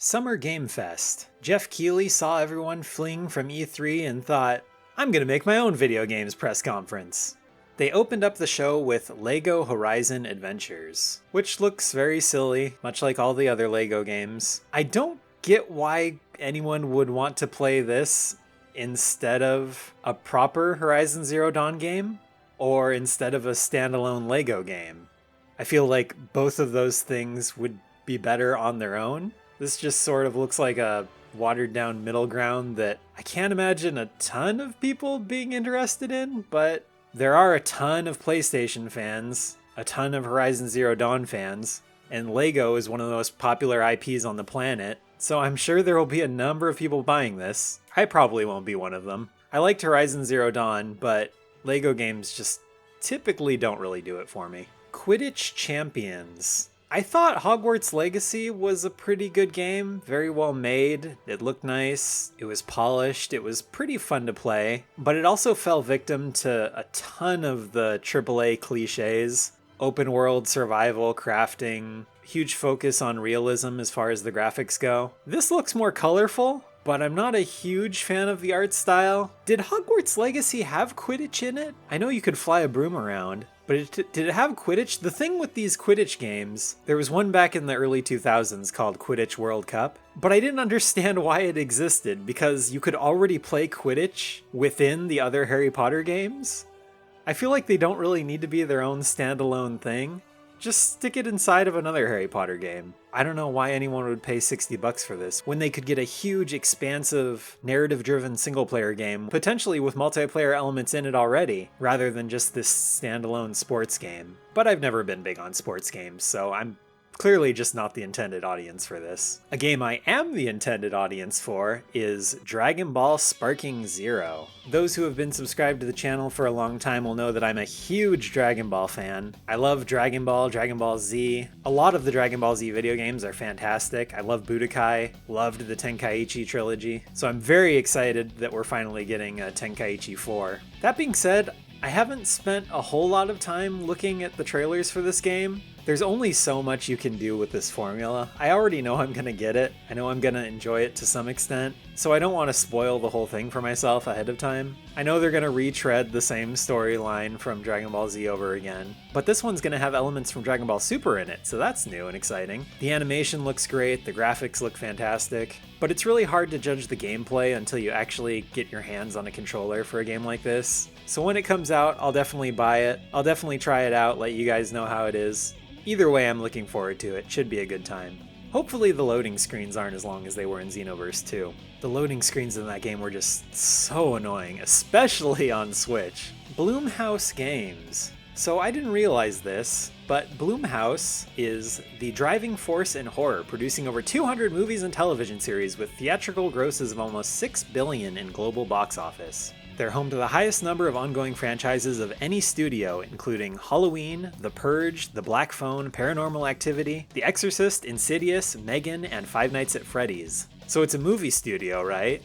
Summer Game Fest. Jeff Keighley saw everyone fleeing from E3 and thought, I'm gonna make my own video games press conference. They opened up the show with LEGO Horizon Adventures, which looks very silly, much like all the other LEGO games. I don't get why anyone would want to play this instead of a proper Horizon Zero Dawn game, or instead of a standalone LEGO game. I feel like both of those things would be better on their own. This just sort of looks like a watered down middle ground that I can't imagine a ton of people being interested in, but there are a ton of PlayStation fans, a ton of Horizon Zero Dawn fans, and LEGO is one of the most popular IPs on the planet, so I'm sure there will be a number of people buying this. I probably won't be one of them. I liked Horizon Zero Dawn, but LEGO games just typically don't really do it for me. Quidditch Champions. I thought Hogwarts Legacy was a pretty good game, very well made, it looked nice, it was polished, it was pretty fun to play, but it also fell victim to a ton of the AAA cliches. Open world survival, crafting, huge focus on realism as far as the graphics go. This looks more colorful, but I'm not a huge fan of the art style. Did Hogwarts Legacy have Quidditch in it? I know you could fly a broom around. But did it have Quidditch? The thing with these Quidditch games, there was one back in the early 2000s called Quidditch World Cup, but I didn't understand why it existed because you could already play Quidditch within the other Harry Potter games. I feel like they don't really need to be their own standalone thing. Just stick it inside of another Harry Potter game. I don't know why anyone would pay $60 for this when they could get a huge, expansive, narrative-driven single-player game, potentially with multiplayer elements in it already, rather than just this standalone sports game. But I've never been big on sports games, so I'm clearly just not the intended audience for this. A game I am the intended audience for is Dragon Ball Sparking Zero. Those who have been subscribed to the channel for a long time will know that I'm a huge Dragon Ball fan. I love Dragon Ball, Dragon Ball Z. A lot of the Dragon Ball Z video games are fantastic. I love Budokai, loved the Tenkaichi trilogy, so I'm very excited that we're finally getting a Tenkaichi 4. That being said, I haven't spent a whole lot of time looking at the trailers for this game. There's only so much you can do with this formula. I already know I'm gonna get it. I know I'm gonna enjoy it to some extent, so I don't want to spoil the whole thing for myself ahead of time. I know they're gonna retread the same storyline from Dragon Ball Z over again, but this one's gonna have elements from Dragon Ball Super in it, so that's new and exciting. The animation looks great, the graphics look fantastic, but it's really hard to judge the gameplay until you actually get your hands on a controller for a game like this. So when it comes out, I'll definitely buy it. I'll definitely try it out, let you guys know how it is. Either way, I'm looking forward to it. Should be a good time. Hopefully the loading screens aren't as long as they were in Xenoverse 2. The loading screens in that game were just so annoying, especially on Switch. Blumhouse Games. So I didn't realize this, but Blumhouse is the driving force in horror, producing over 200 movies and television series with theatrical grosses of almost $6 billion in global box office. They're home to the highest number of ongoing franchises of any studio, including Halloween, The Purge, The Black Phone, Paranormal Activity, The Exorcist, Insidious, Megan, and Five Nights at Freddy's. So it's a movie studio, right?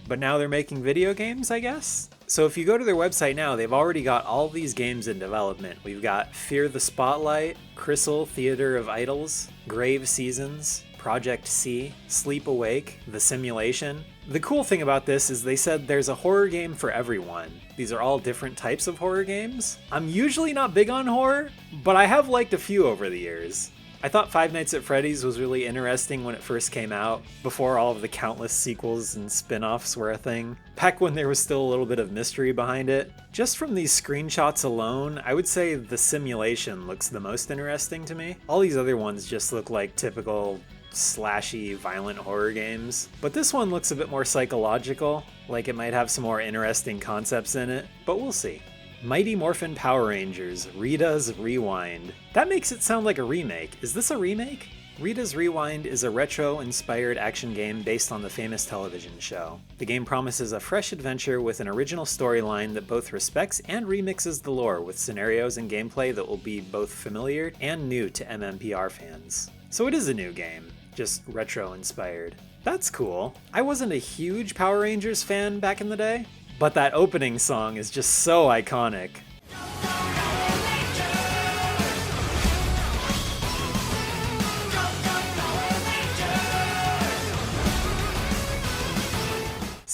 But now they're making video games, I guess? So if you go to their website now, they've already got all these games in development. We've got Fear the Spotlight, Crystal Theater of Idols, Grave Seasons, Project C, Sleep Awake, The Simulation. The cool thing about this is they said there's a horror game for everyone. These are all different types of horror games. I'm usually not big on horror, but I have liked a few over the years. I thought Five Nights at Freddy's was really interesting when it first came out, before all of the countless sequels and spin-offs were a thing. Back when there was still a little bit of mystery behind it. Just from these screenshots alone, I would say The Simulation looks the most interesting to me. All these other ones just look like typical slashy, violent horror games. But this one looks a bit more psychological, like it might have some more interesting concepts in it, but we'll see. Mighty Morphin Power Rangers, Rita's Rewind. That makes it sound like a remake. Is this a remake? Rita's Rewind is a retro-inspired action game based on the famous television show. The game promises a fresh adventure with an original storyline that both respects and remixes the lore with scenarios and gameplay that will be both familiar and new to MMPR fans. So it is a new game, just retro-inspired. That's cool. I wasn't a huge Power Rangers fan back in the day, but that opening song is just so iconic.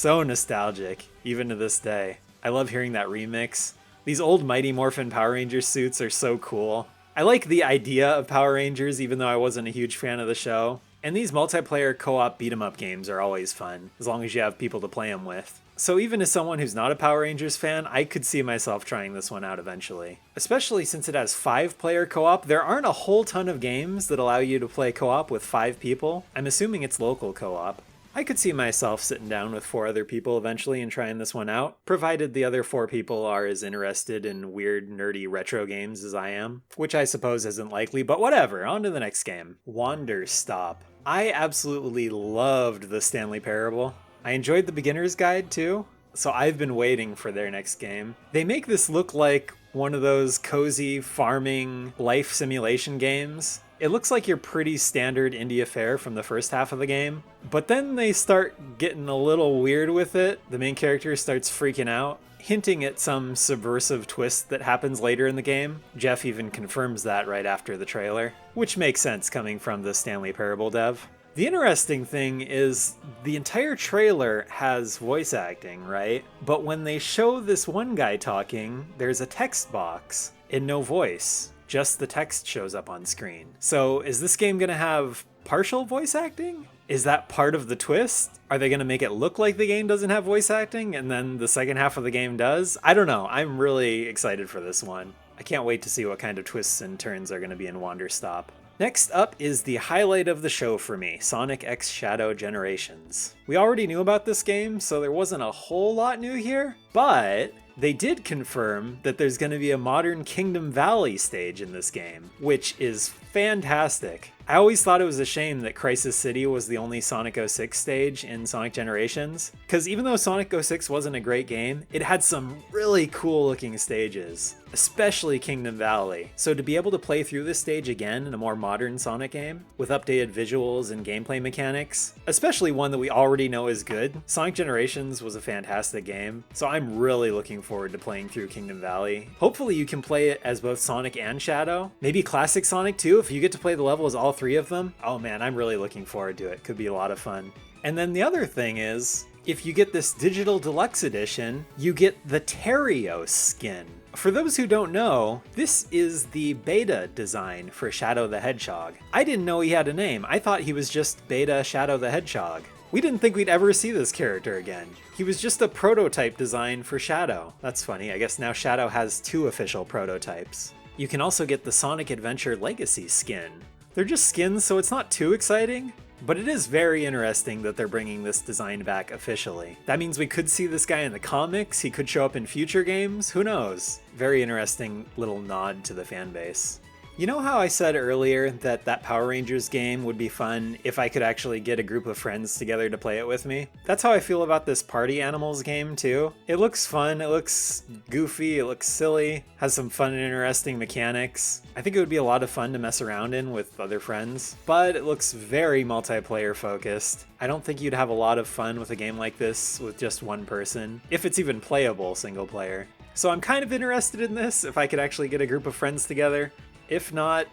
so nostalgic, even to this day. I love hearing that remix. These old Mighty Morphin Power Rangers suits are so cool. I like the idea of Power Rangers, even though I wasn't a huge fan of the show. And these multiplayer co-op beat-em-up games are always fun, as long as you have people to play them with. So even as someone who's not a Power Rangers fan, I could see myself trying this one out eventually. Especially since it has 5-player co-op, there aren't a whole ton of games that allow you to play co-op with 5 people. I'm assuming it's local co-op. I could see myself sitting down with 4 other people eventually and trying this one out, provided the other 4 people are as interested in weird, nerdy retro games as I am, which I suppose isn't likely, but whatever, on to the next game. Wanderstop. I absolutely loved the Stanley Parable. I enjoyed the beginner's guide too, so I've been waiting for their next game. They make this look like one of those cozy farming life simulation games. It looks like your pretty standard indie affair from the first half of the game, but then they start getting a little weird with it. The main character starts freaking out, hinting at some subversive twist that happens later in the game. Jeff even confirms that right after the trailer, which makes sense coming from the Stanley Parable dev. The interesting thing is the entire trailer has voice acting, right? But when they show this one guy talking, there's a text box and no voice. Just the text shows up on screen. So is this game gonna have partial voice acting? Is that part of the twist? Are they gonna make it look like the game doesn't have voice acting and then the second half of the game does? I don't know. I'm really excited for this one. I can't wait to see what kind of twists and turns are gonna be in Wanderstop. Next up is the highlight of the show for me, Sonic X Shadow Generations. We already knew about this game, so there wasn't a whole lot new here, but they did confirm that there's going to be a modern Kingdom Valley stage in this game, which is fantastic. I always thought it was a shame that Crisis City was the only Sonic 06 stage in Sonic Generations, because even though Sonic 06 wasn't a great game, it had some really cool looking stages, especially Kingdom Valley. So to be able to play through this stage again in a more modern Sonic game, with updated visuals and gameplay mechanics, especially one that we already know is good, Sonic Generations was a fantastic game, so I'm really looking forward to playing through Kingdom Valley. Hopefully you can play it as both Sonic and Shadow, maybe Classic Sonic too, if you get to play the level as all 3 of them. Oh man, I'm really looking forward to it. Could be a lot of fun. And then the other thing is, if you get this digital deluxe edition, you get the Terios skin. For those who don't know, this is the beta design for Shadow the Hedgehog. I didn't know he had a name. I thought he was just Beta Shadow the Hedgehog. We didn't think we'd ever see this character again. He was just a prototype design for Shadow. That's funny. I guess now Shadow has 2 official prototypes. You can also get the Sonic Adventure Legacy skin. They're just skins, so it's not too exciting, but it is very interesting that they're bringing this design back officially. That means we could see this guy in the comics, he could show up in future games, who knows? Very interesting little nod to the fan base. You know how I said earlier that Power Rangers game would be fun if I could actually get a group of friends together to play it with me? That's how I feel about this Party Animals game too. It looks fun, it looks goofy, it looks silly, has some fun and interesting mechanics. I think it would be a lot of fun to mess around in with other friends, but it looks very multiplayer focused. I don't think you'd have a lot of fun with a game like this with just one person, if it's even playable single player. So I'm kind of interested in this, if I could actually get a group of friends together. If not,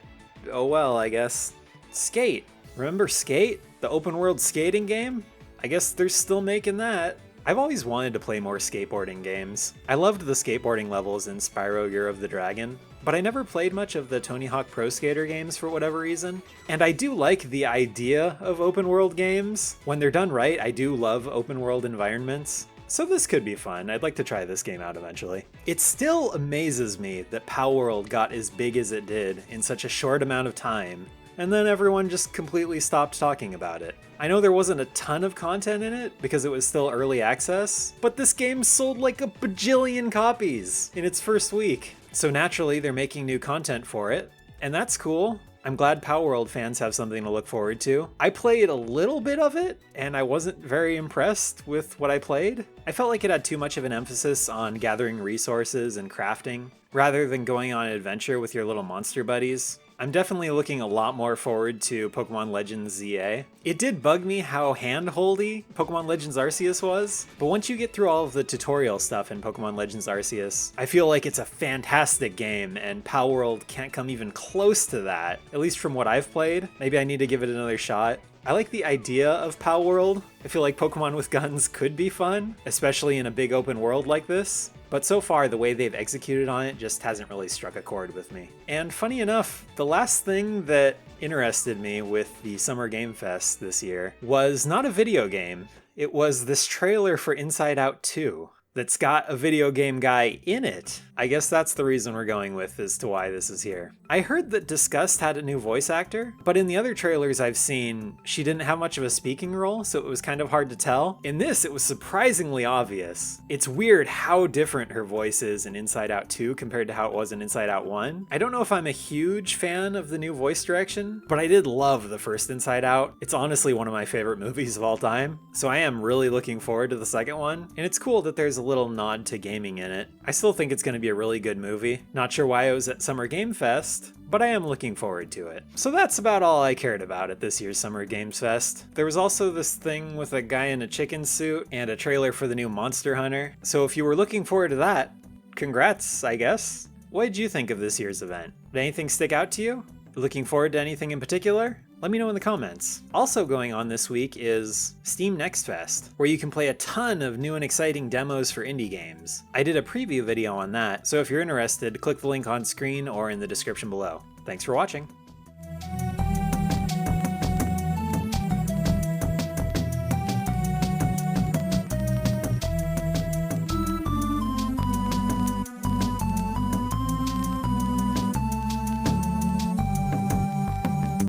oh well, I guess. Skate. Remember Skate? The open world skating game? I guess they're still making that. I've always wanted to play more skateboarding games. I loved the skateboarding levels in Spyro Year of the Dragon, but I never played much of the Tony Hawk Pro Skater games for whatever reason. And I do like the idea of open world games. When they're done right, I do love open world environments. So this could be fun. I'd like to try this game out eventually. It still amazes me that Palworld got as big as it did in such a short amount of time, and then everyone just completely stopped talking about it. I know there wasn't a ton of content in it because it was still early access, but this game sold like a bajillion copies in its first week. So naturally they're making new content for it, and that's cool. I'm glad Palworld fans have something to look forward to. I played a little bit of it, and I wasn't very impressed with what I played. I felt like it had too much of an emphasis on gathering resources and crafting, rather than going on an adventure with your little monster buddies. I'm definitely looking a lot more forward to Pokemon Legends ZA. It did bug me how hand-holdy Pokemon Legends Arceus was, but once you get through all of the tutorial stuff in Pokemon Legends Arceus, I feel like it's a fantastic game, and Palworld can't come even close to that, at least from what I've played. Maybe I need to give it another shot. I like the idea of Pal World. I feel like Pokemon with guns could be fun, especially in a big open world like this. But so far, the way they've executed on it just hasn't really struck a chord with me. And funny enough, the last thing that interested me with the Summer Game Fest this year was not a video game. It was this trailer for Inside Out 2 that's got a video game guy in it. I guess that's the reason we're going with as to why this is here. I heard that Disgust had a new voice actor, but in the other trailers I've seen, she didn't have much of a speaking role, so it was kind of hard to tell. In this, it was surprisingly obvious. It's weird how different her voice is in Inside Out 2 compared to how it was in Inside Out 1. I don't know if I'm a huge fan of the new voice direction, but I did love the first Inside Out. It's honestly one of my favorite movies of all time, so I am really looking forward to the second one, and it's cool that there's a little nod to gaming in it. I still think it's going to be a really good movie. Not sure why it was at Summer Game Fest, but I am looking forward to it. So that's about all I cared about at this year's Summer Games Fest. There was also this thing with a guy in a chicken suit and a trailer for the new Monster Hunter. So if you were looking forward to that, congrats, I guess. What did you think of this year's event? Did anything stick out to you? Looking forward to anything in particular? Let me know in the comments. Also going on this week is Steam Next Fest, where you can play a ton of new and exciting demos for indie games. I did a preview video on that, so if you're interested, click the link on screen or in the description below. Thanks for watching.